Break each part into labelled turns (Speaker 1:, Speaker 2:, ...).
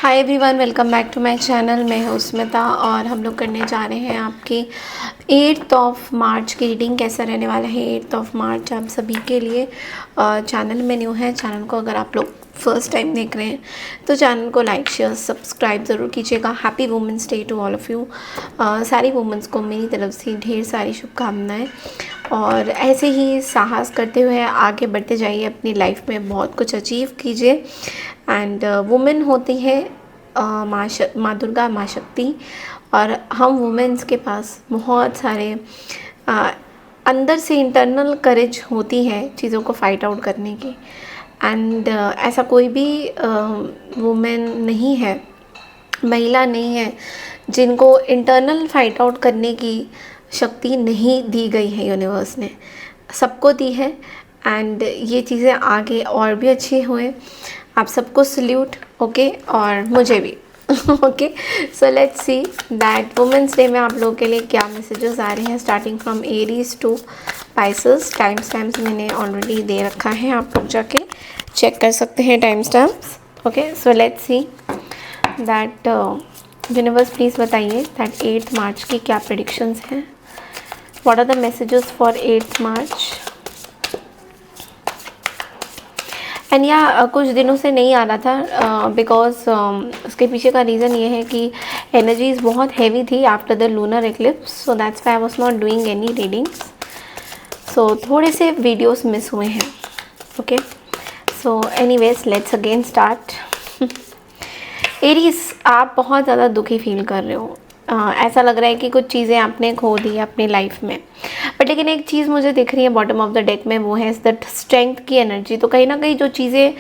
Speaker 1: Hi everyone, welcome back to my channel. मैं हूँ स्मिता और हम लोग करने जा रहे हैं आपकी 8th ऑफ मार्च की रीडिंग। कैसा रहने वाला है 8th ऑफ मार्च आप सभी के लिए। चैनल में न्यू है, चैनल को अगर आप लोग फर्स्ट टाइम देख रहे हैं तो चैनल को लाइक शेयर सब्सक्राइब ज़रूर कीजिएगा। Happy women's day to all of you. सारी वुमेंस को मेरी तरफ से ढेर सारी शुभकामनाएँ और ऐसे ही साहस करते हुए आगे बढ़ते जाइए, अपनी लाइफ में बहुत कुछ अचीव कीजिए। एंड वुमेन होती है माँ दुर्गा, माँ शक्ति, और हम वुमेन्स के पास बहुत सारे अंदर से इंटरनल करेज होती है चीज़ों को फाइट आउट करने की। एंड ऐसा कोई भी वुमेन नहीं है, महिला नहीं है जिनको इंटरनल फाइट आउट करने की शक्ति नहीं दी गई है। यूनिवर्स ने सबको दी है एंड ये चीज़ें आगे और भी अच्छी हुए। आप सबको सल्यूट। ओके, और मुझे भी okay. So let's see that women's day में आप लोगों के लिए क्या मैसेजेस आ रहे हैं, starting from Aries to Pisces. Time stamps मैंने ऑलरेडी दे रखा है, आप लोग जाके चेक कर सकते हैं time stamps. Okay, so let's see that universe please बताइए दैट 8th मार्च की क्या प्रेडिक्शंस हैं। What are the messages for 8th March. And या कुछ दिनों से नहीं आ रहा था बिकॉज उसके पीछे का रीज़न ये है कि एनर्जीज बहुत हैवी थी after the lunar eclipse, so that's why I was not doing any readings. So थोड़े से वीडियोस मिस हुए हैं। Okay, so anyways let's again start. Aries, आप बहुत ज़्यादा दुखी फील कर रहे हो। ऐसा लग रहा है कि कुछ चीज़ें आपने खो दी अपनी लाइफ में, बट लेकिन एक चीज़ मुझे दिख रही है बॉटम ऑफ द डेक में, वो है दैट स्ट्रेंथ की एनर्जी। तो कहीं ना कहीं जो चीज़ें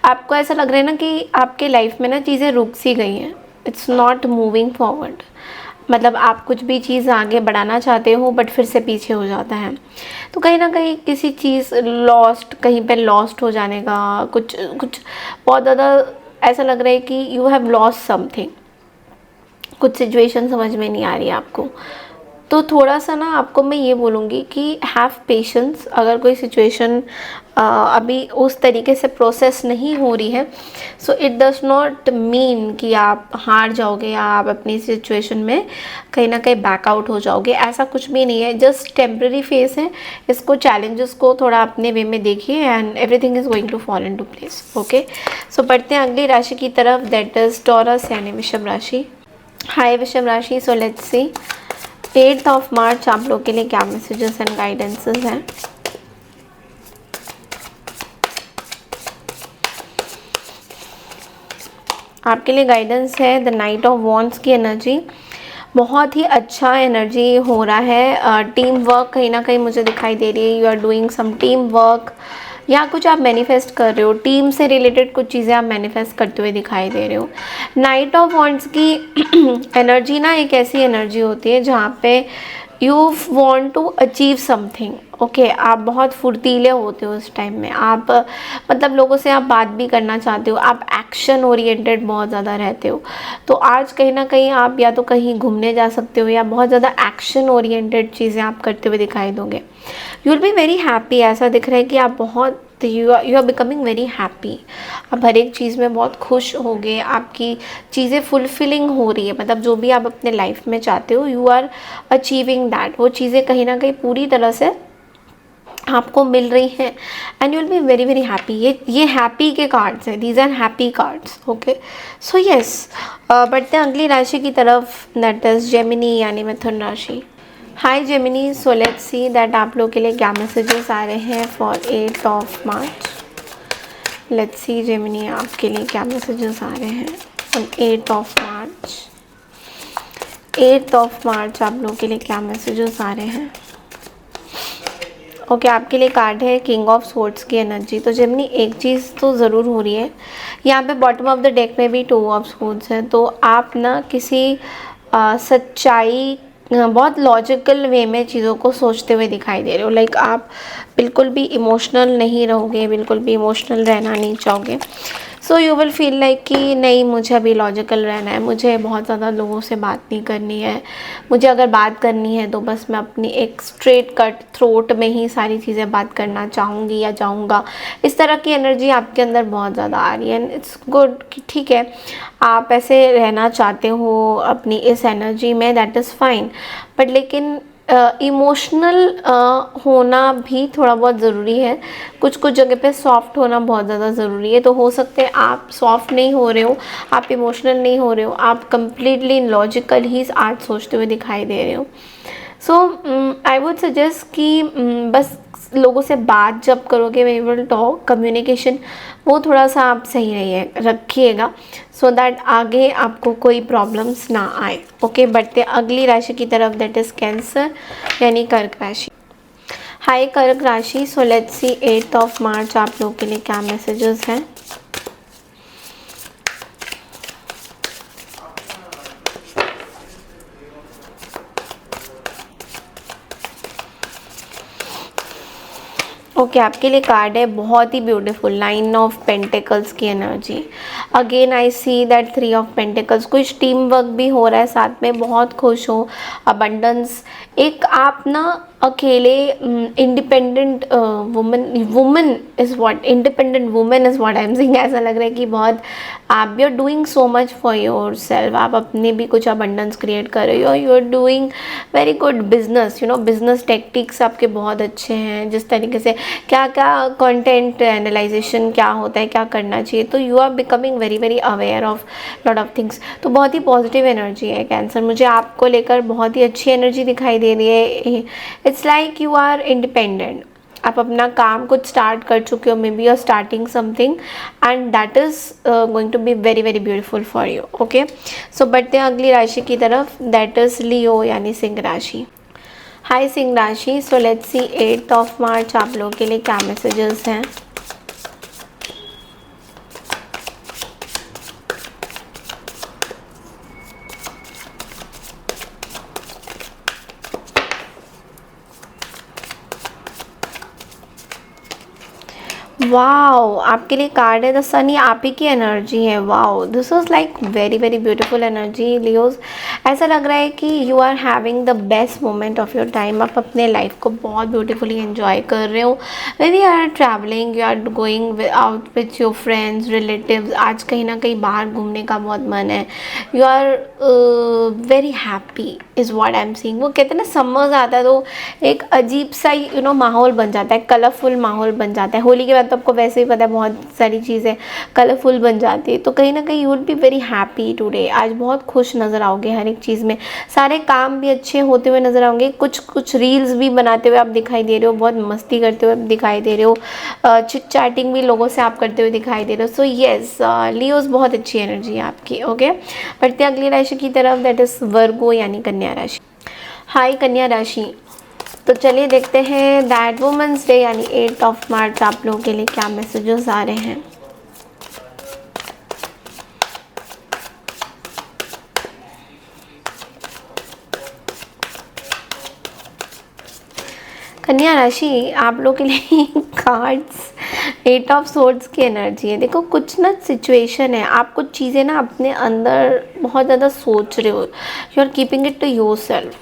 Speaker 1: आपको ऐसा लग रहा है ना कि आपके लाइफ में ना चीज़ें रुक सी गई हैं, इट्स नॉट मूविंग फॉरवर्ड। मतलब आप कुछ भी चीज़ आगे बढ़ाना चाहते हो बट फिर से पीछे हो जाता है। तो कहीं ना कहीं किसी चीज़ लॉस्ट, कहीं पे लॉस्ट हो जाने का कुछ बहुत ज़्यादा ऐसा लग रहा है कि यू हैव लॉस्ट समथिंग। कुछ सिचुएशन समझ में नहीं आ रही है आपको, तो थोड़ा सा ना आपको मैं ये बोलूँगी कि हैव पेशेंस। अगर कोई सिचुएशन अभी उस तरीके से प्रोसेस नहीं हो रही है, so it does not mean कि आप हार जाओगे या आप अपनी सिचुएशन में कहीं ना कहीं बैकआउट हो जाओगे। ऐसा कुछ भी नहीं है, जस्ट टेम्प्रेरी फेस है। इसको चैलेंजेस को थोड़ा अपने वे में देखिए and everything is going to fall into place. Okay, so बढ़ते हैं अगली राशि की तरफ, दैट इज़ टॉरस यानी वृषभ राशि। हाय वृषभ राशि, सो let's see 8th of March आप लोग के लिए क्या मैसेजेस एंड गाइडेंसेस हैं। आपके लिए गाइडेंस है द नाइट ऑफ वॉन्ड्स की एनर्जी। बहुत ही अच्छा एनर्जी हो रहा है। टीम वर्क कहीं ना कहीं मुझे दिखाई दे रही है। You are doing some team work या कुछ आप मैनिफेस्ट कर रहे हो, टीम से रिलेटेड कुछ चीज़ें आप मैनिफेस्ट करते हुए दिखाई दे रहे हो। नाइट ऑफ वॉन्ड्स की एनर्जी ना एक ऐसी एनर्जी होती है जहाँ पे you want to achieve something. Okay, आप बहुत फुर्तीले होते हो उस टाइम में। आप मतलब लोगों से आप बात भी करना चाहते हो, आप एक्शन ओरिएंटेड बहुत ज़्यादा रहते हो। तो आज कहीं ना कहीं आप या तो कहीं घूमने जा सकते हो या बहुत ज़्यादा एक्शन ओरिएंटेड चीज़ें आप करते हुए दिखाई दोगे। You will be very happy. ऐसा दिख रहा है कि आप बहुत you are becoming very happy. आप हर एक चीज़ में बहुत खुश होगे, आपकी चीज़ें फुलफिलिंग हो रही है। मतलब जो भी आप अपने लाइफ में चाहते हो यू आर अचीविंग दैट। वो चीज़ें कहीं ना कहीं पूरी तरह से आपको मिल रही हैं and you will be very very happy. ये हैप्पी के कार्ड्स हैं, these are happy cards. Okay, so yes, बढ़ते हैं अगली राशि की तरफ, दैट इज जेमिनी यानी मिथुन राशि। Hi Gemini, so let's see that आप लोग के लिए क्या मैसेजेस आ रहे हैं for 8th of March. Let's see Gemini, आपके लिए क्या मैसेजेस आ रहे हैं on 8th of March. 8th of March आप लोग के लिए क्या मैसेजेस आ रहे हैं। ओके, आपके लिए कार्ड है किंग ऑफ स्वॉर्ड्स की एनर्जी। तो जेमिनी एक चीज़ तो ज़रूर हो रही है, यहाँ पे बॉटम ऑफ द डेक में भी 2 ऑफ स्वॉर्ड्स है। तो आप ना किसी सच्चाई, बहुत लॉजिकल वे में चीज़ों को सोचते हुए दिखाई दे रहे हो। लाइक आप बिल्कुल भी इमोशनल नहीं रहोगे, बिल्कुल भी इमोशनल रहना नहीं चाहोगे। So you will feel like कि नहीं, मुझे अभी लॉजिकल रहना है, मुझे बहुत ज़्यादा लोगों से बात नहीं करनी है, मुझे अगर बात करनी है तो बस मैं अपनी एक स्ट्रेट कट थ्रोट में ही सारी चीज़ें बात करना चाहूँगी या चाहूँगा। इस तरह की एनर्जी आपके अंदर बहुत ज़्यादा आ रही है एंड इट्स गुड कि ठीक है, आप ऐसे रहना चाहते हो अपनी इस एनर्जी में, दैट इज़ फाइन। बट लेकिन इमोशनल होना भी थोड़ा बहुत ज़रूरी है। कुछ कुछ जगह पे सॉफ्ट होना बहुत ज़्यादा ज़रूरी है। तो हो सकता है आप सॉफ्ट नहीं हो रहे हो, आप इमोशनल नहीं हो रहे हो, आप कंप्लीटली लॉजिकल ही आज सोचते हुए दिखाई दे रहे हो। सो आई वुड सजेस्ट कि बस लोगों से बात जब करोगे, वे विल टॉक, कम्युनिकेशन वो थोड़ा सा आप सही रहिए रखिएगा, सो दैट आगे आपको कोई प्रॉब्लम्स ना आए। ओके, बढ़ते अगली राशि की तरफ, दैट इज़ कैंसर यानी कर्क राशि। हाय कर्क राशि, सो लेट्स सी 8 ऑफ मार्च आप लोगों के लिए क्या मैसेजेस हैं। ओके, आपके लिए कार्ड है बहुत ही ब्यूटीफुल, 9 ऑफ पेंटिकल्स की energy. Again I see that 3 of pentacles, कुछ टीम वर्क भी हो रहा है साथ में, बहुत खुश हो, अबंडेंस। एक आप ना अकेले independent woman is what, independent women is what I am saying. ऐसा लग रहा है कि बहुत आप you are doing so much for yourself, आप अपने भी कुछ अबंडेंस क्रिएट कर रहे हो, you are doing very good business, you know business tactics आपके बहुत अच्छे हैं, जिस तरीके से क्या क्या कंटेंट एनालाइजेशन क्या होता है, क्या करना चाहिए, तो you are becoming very very aware of lot of things. तो बहुत ही पॉजिटिव एनर्जी है कैंसर, मुझे आपको लेकर बहुत ही अच्छी एनर्जी दिखाई दे रही है। It's like you are independent, आप अपना काम कुछ स्टार्ट कर चुके हो, maybe you are starting something and that is going to be very very beautiful for you. Okay, so बढ़ते हैं अगली राशि की तरफ, दैट इज़ लियो यानी सिंह राशि। हाय सिंह राशि, सो लेट्स सी 8 ऑफ मार्च आप लोगों के लिए क्या मैसेजेस हैं। वाओ, आपके लिए कार्ड है द सन, ये आप ही की एनर्जी है। Wow, this is like very very beautiful energy Leos. ऐसा लग रहा है कि you are having the best moment of your time, आप अपने लाइफ को बहुत ब्यूटीफुली एंजॉय कर रहे हो। When you are travelling, you are going out with your friends relatives, आज कहीं ना कहीं बाहर घूमने का बहुत मन है, you are very happy is what I am seeing. वो कहते हैं ना समर्स आता है तो एक अजीब सा यू नो माहौल बन जाता है, कलरफुल माहौल बन जाता है। होली के बाद तो आपको वैसे ही पता है बहुत सारी चीज़ें कलरफुल बन जाती है, तो कहीं ना कहीं you will be very happy today, आज बहुत खुश नज़र आओगे हर एक चीज़ में, सारे काम भी अच्छे होते हुए नज़र आओगे, कुछ कुछ रील्स भी बनाते हुए आप दिखाई दे रहे हो, बहुत मस्ती करते हुए दिखाई दे रहे हो, चिट चैटिंग भी लोगों से आप करते हुए दिखाई दे रहे हो। सो येस लियोस, बहुत अच्छी एनर्जी है आपकी। ओके, बढ़ते हैं अगली राशि की तरफ, दैट इज़ वर्गो यानी कन्या राशि। हाय कन्या राशि, तो चलिए देखते हैं दैट वुमेंस डे यानी 8 ऑफ मार्च आप लोगों के लिए क्या मैसेजेस आ रहे हैं। कन्या राशि, आप लोगों के लिए कार्ड्स 8 ऑफ सोर्ड्स की एनर्जी है। देखो कुछ ना सिचुएशन है, आप कुछ चीज़ें ना अपने अंदर बहुत ज़्यादा सोच रहे हो, you are keeping it to yourself,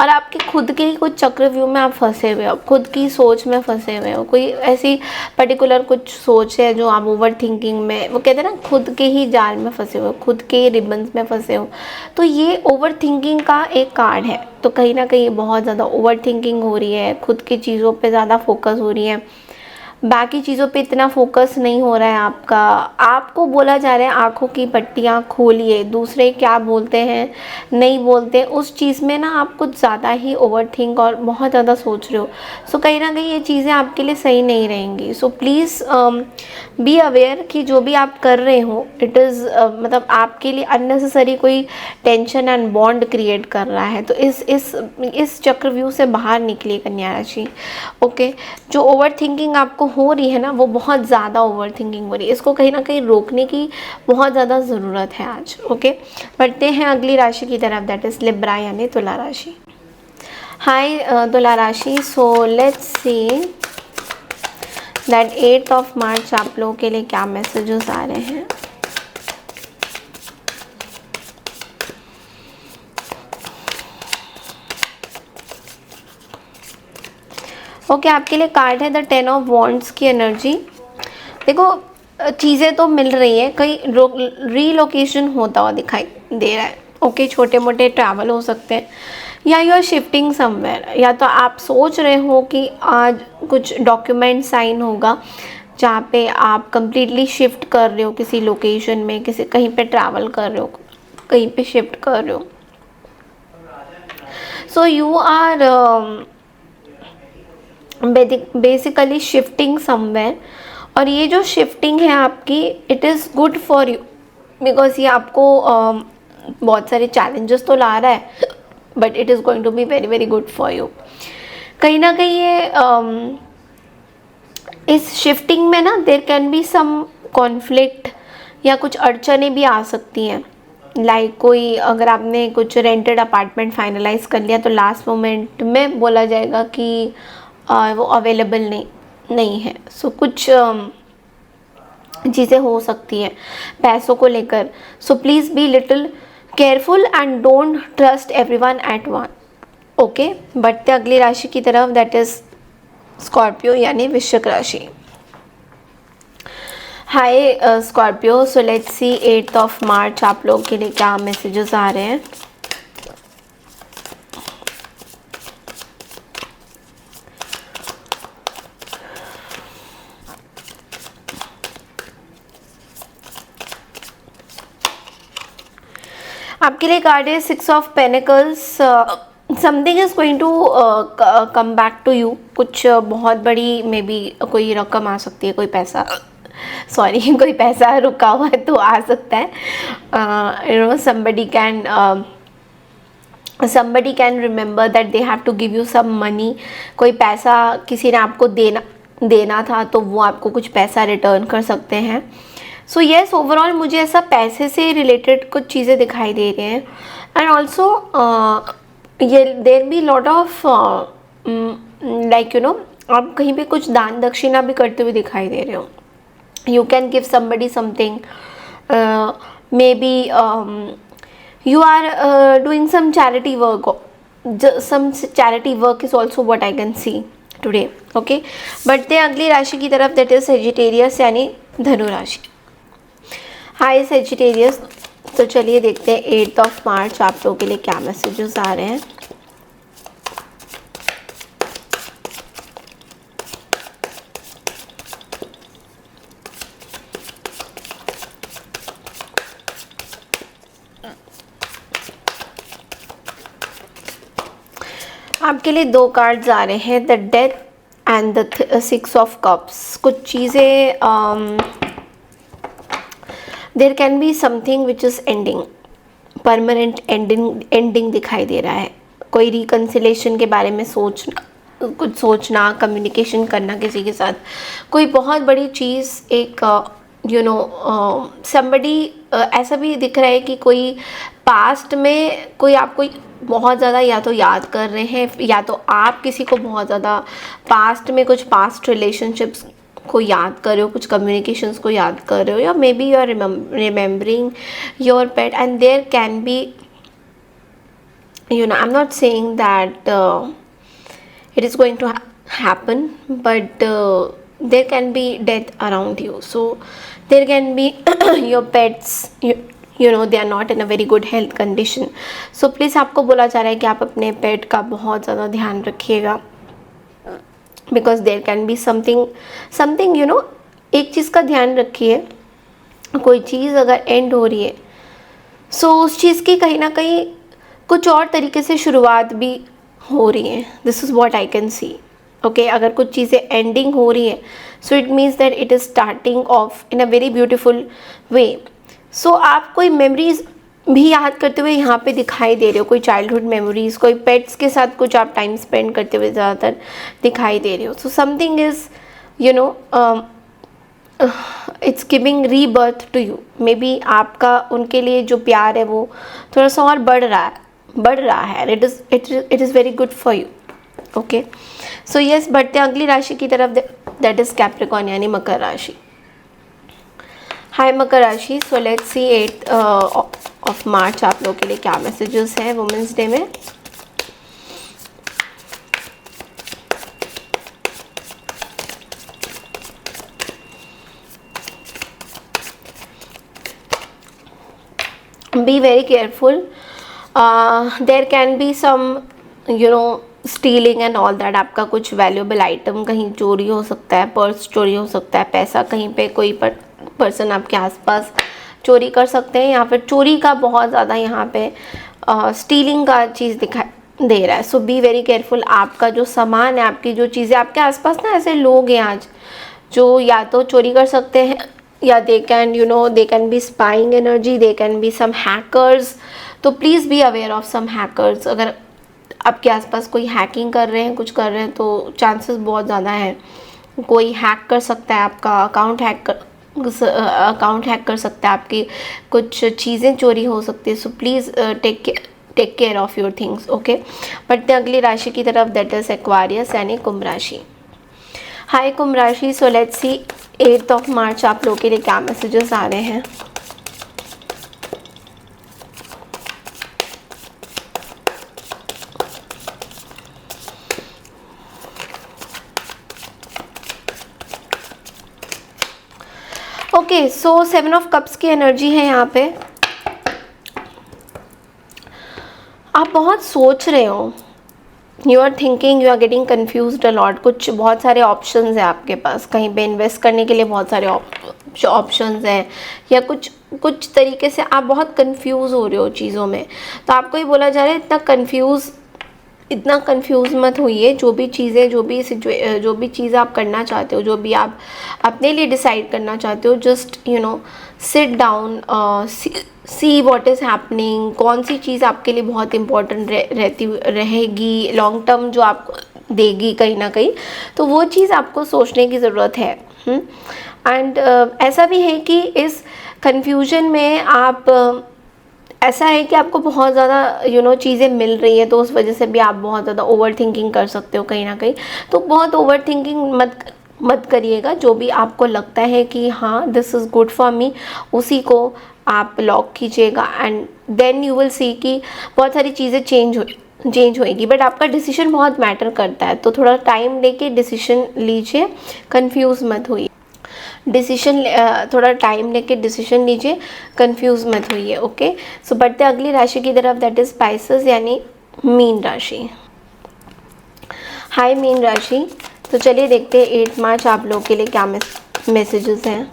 Speaker 1: और आपके खुद के ही कुछ चक्रव्यूह में आप फंसे हुए हो, खुद की सोच में फंसे हुए हो, कोई ऐसी पर्टिकुलर कुछ सोच है जो आप ओवर थिंकिंग में, वो कहते हैं ना खुद के ही जाल में फंसे हो, खुद के रिबन्स में फंसे हो, तो ये ओवर थिंकिंग का एक कार्ड है। तो कहीं ना कहीं बहुत ज़्यादा ओवर थिंकिंग हो रही है, खुद की चीज़ों पे ज़्यादा फोकस हो रही है, बाकी चीज़ों पे इतना फोकस नहीं हो रहा है आपका। आपको बोला जा रहा है आंखों की पट्टियाँ खोलिए, दूसरे क्या बोलते हैं नहीं बोलते, उस चीज़ में ना आप कुछ ज़्यादा ही ओवर थिंक और बहुत ज़्यादा सोच रहे हो। सो कहीं ना कहीं ये चीज़ें आपके लिए सही नहीं रहेंगी। सो प्लीज़ बी अवेयर कि जो भी आप कर रहे हो इट इज़ मतलब आपके लिए अननेसेसरी कोई टेंशन एंड बॉन्ड क्रिएट कर रहा है। तो इस चक्रव्यूह से बाहर निकलिए कन्या राशि। ओके, जो ओवर थिंकिंग आपको हो रही है ना, वो बहुत ज़्यादा ओवर थिंकिंग हो रही है, इसको कहीं ना कहीं रोकने की बहुत ज़्यादा ज़रूरत है आज। ओके, बढ़ते हैं अगली राशि की तरफ, दैट इज़ लिब्रा यानी तुला राशि। हाय तुला राशि, सो let's see that 8th of March आप लोगों के लिए क्या मैसेजेस आ रहे हैं। ओके आपके लिए कार्ड है द 10 ऑफ वॉन्ड्स की एनर्जी। देखो चीज़ें तो मिल रही हैं, कहीं रीलोकेशन होता हुआ दिखाई दे रहा है। ओके छोटे मोटे ट्रैवल हो सकते हैं, या यू आर शिफ्टिंग समवेयर, या तो आप सोच रहे हो कि आज कुछ डॉक्यूमेंट साइन होगा जहाँ पे आप कंप्लीटली शिफ्ट कर रहे हो किसी लोकेशन में, किसी कहीं पे ट्रैवल कर रहे हो, कहीं पे शिफ्ट कर रहे हो। So you are basically shifting somewhere, और ये जो शिफ्टिंग है आपकी it is good for you, because ये आपको बहुत सारे चैलेंजेस तो ला रहा है, but it is going to be very very good for you. कहीं ना कहीं ये इस शिफ्टिंग में ना there can be some conflict या कुछ अड़चनें भी आ सकती हैं। लाइक कोई अगर आपने कुछ रेंटेड अपार्टमेंट फाइनलाइज कर लिया तो लास्ट मोमेंट में बोला जाएगा कि वो अवेलेबल नहीं है। सो कुछ चीज़ें हो सकती हैं पैसों को लेकर। So please be little careful and don't trust everyone eight one. Okay बढ़ते अगली राशि की तरफ, दैट इज़ स्कॉर्पियो यानी वृश्चिक राशि। Hi Scorpio, so let's see 8th of March आप लोगों के लिए क्या मैसेजेस आ रहे हैं। आपके लिए कार्ड है 6 of pentacles. Something is going to come back to you. कुछ बहुत बड़ी मे बी कोई रकम आ सकती है, कोई पैसा सॉरी कोई पैसा रुका हुआ है तो आ सकता है। You know somebody can remember that they have to give you some money। कोई पैसा किसी ने आपको देना था तो वो आपको कुछ पैसा रिटर्न कर सकते हैं। सो येस ओवरऑल मुझे ऐसा पैसे से रिलेटेड कुछ चीज़ें दिखाई दे रही हैं। एंड ऑल्सो ये there be lot of like you know आप कहीं पे कुछ दान दक्षिणा भी करते हुए दिखाई दे रहे हो। You can give somebody something, maybe you are doing some charity work, some charity work is also what I can see today। okay बढ़ते अगली राशि की तरफ, दैट इज सेजिटेरियस यानी धनु राशि। हाय सेजिटेरियस, तो चलिए देखते हैं 8th ऑफ मार्च आप लोगों के लिए क्या मैसेजेस आ रहे हैं। आपके लिए 2 कार्ड्स आ रहे हैं, the death and the 6 of cups. कुछ चीज़ें there can be something which is ending, permanent ending दिखाई दे रहा है। कोई रिकन्सिलेशन के बारे में कुछ सोचना, कम्युनिकेशन करना किसी के साथ, कोई बहुत बड़ी चीज़ एक यू नो समबडी ऐसा भी दिख रहा है कि कोई पास्ट में कोई आपको बहुत ज़्यादा या तो याद कर रहे हैं, या तो आप किसी को बहुत ज़्यादा पास्ट में कुछ पास्ट रिलेशनशिप्स को याद कर रहे हो, कुछ कम्युनिकेशंस को याद कर रहे हो, या maybe you are remembering your pet and there can be you know I am not saying that it is going to happen, but there can be death around you, so there can be your pets, you know they are not in a very good health condition, so please आपको बोला जा रहा है कि आप अपने पेट का बहुत ज़्यादा ध्यान रखिएगा, because there can be something you know एक चीज़ का ध्यान रखिए। कोई चीज़ अगर एंड हो रही है सो उस चीज़ की कहीं ना कहीं कुछ और तरीके से शुरुआत भी हो रही है। This is what I can see. Okay अगर कुछ चीज़ें एंडिंग हो रही हैं so it means that it is starting off in a very beautiful way. So आप कोई मेमोरीज भी याद करते हुए यहाँ पे दिखाई दे रहे हो, कोई चाइल्डहुड मेमोरीज, कोई पेट्स के साथ कुछ आप टाइम स्पेंड करते हुए ज़्यादातर दिखाई दे रहे हो। So something is you know it's giving rebirth to you. Maybe आपका उनके लिए जो प्यार है वो थोड़ा सा और बढ़ रहा है। It is very good for you. Okay so yes बढ़ते हैं अगली राशि की तरफ, दैट इज़ कैप्रिकॉर्न यानी मकर राशि। हाय मकर राशि, सो लेट्स सी 8 ऑफ मार्च आप लोगों के लिए क्या मैसेजेस हैं वुमेंस डे में। Be very careful, there can be some stealing and all that. आपका कुछ वैल्यूएबल आइटम कहीं चोरी हो सकता है, पर्स चोरी हो सकता है, पैसा कहीं पे कोई पर्सन आपके आसपास चोरी कर सकते हैं, या फिर चोरी का बहुत ज़्यादा यहाँ पे स्टीलिंग का चीज़ दिखाई दे रहा है। सो बी वेरी केयरफुल। आपका जो सामान है, आपकी जो चीज़ें, आपके आसपास ना ऐसे लोग हैं आज जो या तो चोरी कर सकते हैं, या they can be spying energy, they can be some hackers. तो please be aware of some hackers. अगर आपके आसपास कोई हैकिंग कर रहे हैं, कुछ कर रहे हैं, तो चांसेस बहुत ज़्यादा हैं कोई हैक कर सकता है आपका अकाउंट, अकाउंट हैक कर सकता है, आपकी कुछ चीज़ें चोरी हो सकती है। So please take care of your things, okay. बढ़ते हैं अगली राशि की तरफ, दैट इज़ एक्वारियस यानी कुंभ राशि। हाय कुंभ राशि, सो लेट्स सी 8 ऑफ मार्च आप लोगों के लिए क्या मैसेजेस आ रहे हैं। ओके, सो 7 ऑफ कप्स की एनर्जी है यहाँ पे। आप बहुत सोच रहे हो, you are thinking, you are getting confused a lot. कुछ बहुत सारे ऑप्शंस हैं आपके पास, कहीं पे इन्वेस्ट करने के लिए बहुत सारे ऑप्शंस हैं, या कुछ तरीके से आप बहुत कंफ्यूज हो रहे हो चीज़ों में। तो आपको ये बोला जा रहा है इतना कंफ्यूज मत होइए। जो भी चीज़ें, जो भी चीज़ आप करना चाहते हो, जो भी आप अपने लिए डिसाइड करना चाहते हो, just sit down, see what is happening. कौन सी चीज़ आपके लिए बहुत इम्पोर्टेंट रहेगी लॉन्ग टर्म, जो आपको देगी कहीं ना कहीं, तो वो चीज़ आपको सोचने की ज़रूरत है। एंड ऐसा भी है कि इस कन्फ्यूजन में आप ऐसा है कि आपको बहुत ज़्यादा चीज़ें मिल रही है, तो उस वजह से भी आप बहुत ज़्यादा ओवर थिंकिंग कर सकते हो कहीं ना कहीं। तो बहुत ओवर थिंकिंग मत करिएगा। जो भी आपको लगता है कि हाँ this is good for me, उसी को आप लॉक कीजिएगा, and then you will see कि बहुत सारी चीज़ें चेंज होएगी। बट आपका डिसीजन बहुत मैटर करता है, तो थोड़ा टाइम लेके डिसीजन लीजिए, कंफ्यूज मत होइए। थोड़ा टाइम लेके डिसीजन लीजिए, कंफ्यूज मत होइए, ओके। सो बढ़ते अगली राशि की तरफ, दैट इज स्पाइसेस यानी मीन राशि। हाय मीन राशि, तो चलिए देखते हैं 8 मार्च आप लोगों के लिए क्या मैसेजेस हैं।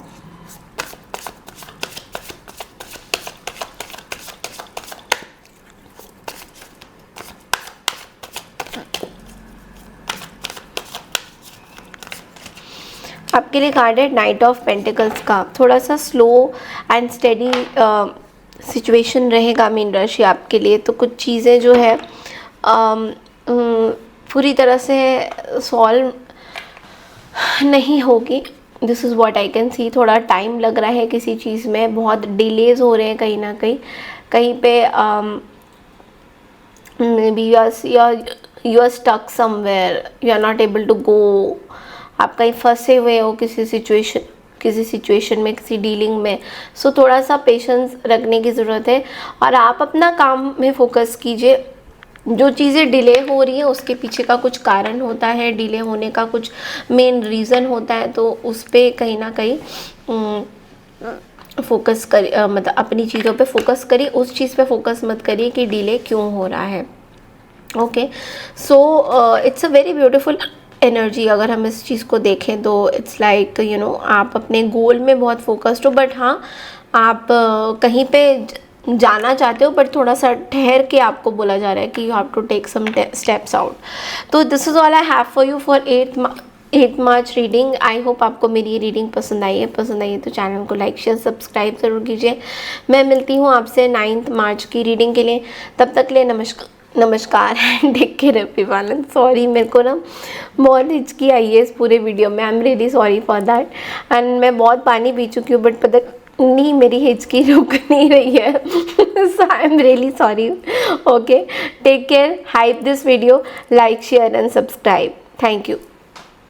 Speaker 1: आपके लिए कार्ड है नाइट ऑफ पेंटिकल्स का। थोड़ा सा स्लो एंड स्टेडी सिचुएशन रहेगा मीन राशि आपके लिए। तो कुछ चीज़ें जो है पूरी तरह से सॉल्व नहीं होगी, this is what I can सी। थोड़ा टाइम लग रहा है किसी चीज़ में, बहुत डिलेज हो रहे हैं कहीं ना कहीं पे। Maybe you are stuck somewhere, you are not able to go. आप कहीं फंसे हुए हो किसी सिचुएशन में, किसी डीलिंग में। सो थोड़ा सा पेशेंस रखने की ज़रूरत है, और आप अपना काम में फोकस कीजिए। जो चीज़ें डिले हो रही हैं उसके पीछे का कुछ कारण होता है, डिले होने का कुछ मेन रीज़न होता है, तो उस पर कहीं ना कहीं फोकस करिए, मतलब अपनी चीज़ों पे फोकस करिए, उस चीज़ पे फोकस मत करिए कि डिले क्यों हो रहा है, okay. So it's a very beautiful energy. अगर हम इस चीज़ को देखें तो इट्स लाइक आप अपने गोल में बहुत फोकस्ड हो, बट हाँ आप कहीं पे जाना चाहते हो, बट थोड़ा सा ठहर के आपको बोला जा रहा है कि you have to take some steps out. तो this is all I have for you for 8 March reading. I hope आपको मेरी ये रीडिंग पसंद आई है तो चैनल को लाइक शेयर सब्सक्राइब ज़रूर कीजिए। मैं मिलती हूँ आपसे 9 मार्च की रीडिंग के लिए। तब तक के लिए नमस्कार and take care everyone. Sorry, मेरे को ना बहुत हिचकी आई है इस पूरे वीडियो में, आई am really sorry for that. And मैं बहुत पानी पी चुकी हूँ, बट पता नहीं मेरी हिचकी रुक नहीं रही है। So I am really sorry, okay. Take care, hype this video, like share and subscribe. Thank you.